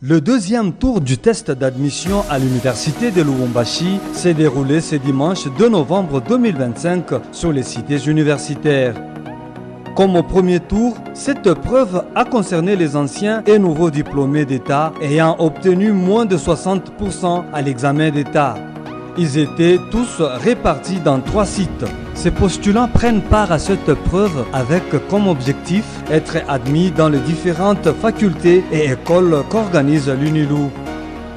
Le deuxième tour du test d'admission à l'université de Lubumbashi s'est déroulé ce dimanche 2 novembre 2025 sur les cités universitaires. Comme au premier tour, cette épreuve a concerné les anciens et nouveaux diplômés d'État ayant obtenu moins de 60% à l'examen d'État. Ils étaient tous répartis dans 3 sites. Ces postulants prennent part à cette épreuve avec comme objectif être admis dans les différentes facultés et écoles qu'organise l'UNILU.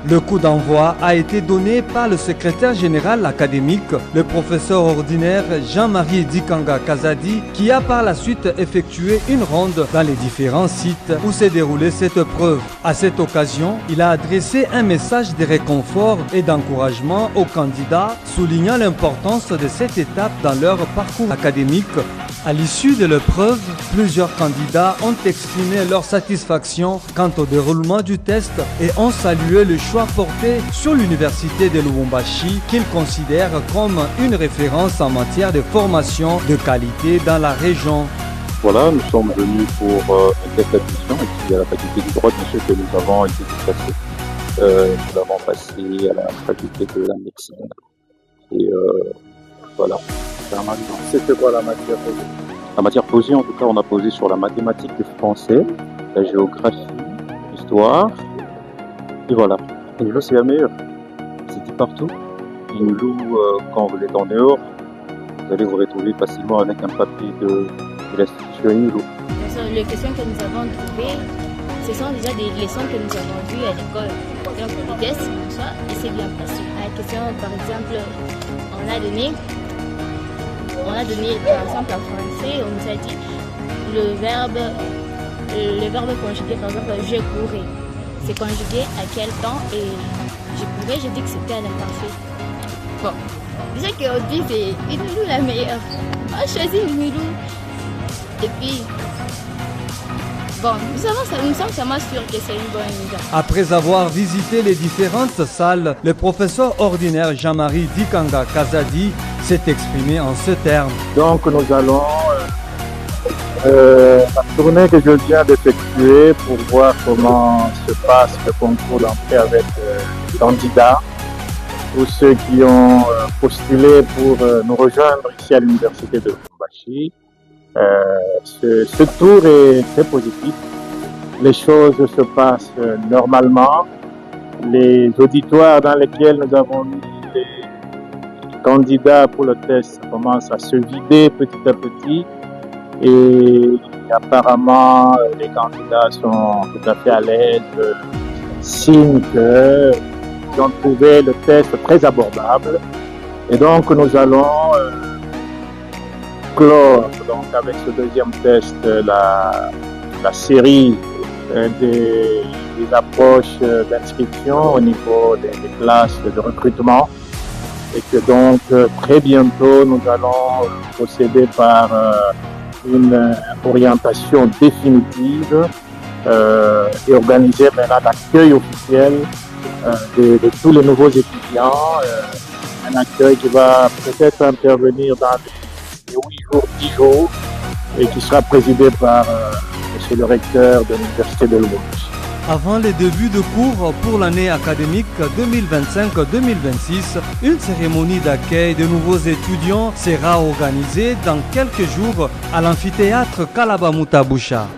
Le coup d'envoi a été donné par le secrétaire général académique, le professeur ordinaire Jean-Marie Dikanga Kazadi, qui a par la suite effectué une ronde dans les différents sites où s'est déroulée cette épreuve. À cette occasion, il a adressé un message de réconfort et d'encouragement aux candidats, soulignant l'importance de cette étape dans leur parcours académique. À l'issue de l'épreuve, plusieurs candidats ont exprimé leur satisfaction quant au déroulement du test et ont salué le choix porté sur l'université de Lubumbashi qu'ils considèrent comme une référence en matière de formation de qualité dans la région. Voilà, nous sommes venus pour un test d'admission ici à la faculté du droit, bien sûr que nous avons été déplacés. Nous l'avons passé à la faculté de la médecine. Et voilà. C'était quoi la matière posée? La matière posée, en tout cas, on a posé sur la mathématique, le français, la géographie, l'histoire, et voilà. Et là, c'est la meilleure. C'est dit partout. Il nous quand vous êtes en dehors, vous allez vous retrouver facilement avec un papier de l'institution INLU. Les questions que nous avons trouvées, ce sont déjà des leçons que nous avons vues à l'école. Donc, le test, il s'est bien passé. À la question, par exemple, on a donné par exemple en français, on nous a dit le verbe conjugué, par exemple, je courais. C'est conjugué à quel temps et je courais, j'ai dit que c'était à l'imparfait. Bon, déjà qu'on dit c'est UNILU la meilleure. On a choisi UNILU. Et puis, bon, nous sommes vraiment sûrs que c'est une bonne idée. Après avoir visité les différentes salles, le professeur ordinaire Jean-Marie Dikanga Kazadi s'est exprimé en ce terme. Donc nous allons la tournée que je viens d'effectuer pour voir comment se passe le concours d'entrée avec les candidats, tous ceux qui ont postulé pour nous rejoindre ici à l'université de Lubumbashi. Ce tour est très positif. Les choses se passent normalement. Les auditoires dans lesquels nous avons mis les candidats pour le test commencent à se vider petit à petit. Et apparemment, les candidats sont tout à fait à l'aise, signe qu'ils ont trouvé le test très abordable. Et donc, nous allons clore donc, avec ce deuxième test la série des approches d'inscription au niveau des classes de recrutement. Et que donc, très bientôt, nous allons procéder par une orientation définitive et organiser maintenant l'accueil officiel de tous les nouveaux étudiants. Un accueil qui va peut-être intervenir dans les 8 jours, 10 jours et qui sera présidé par monsieur le recteur de l'université de Lubumbashi. Avant le début de cours pour l'année académique 2025-2026, une cérémonie d'accueil de nouveaux étudiants sera organisée dans quelques jours à l'amphithéâtre Kalaba Mutabusha.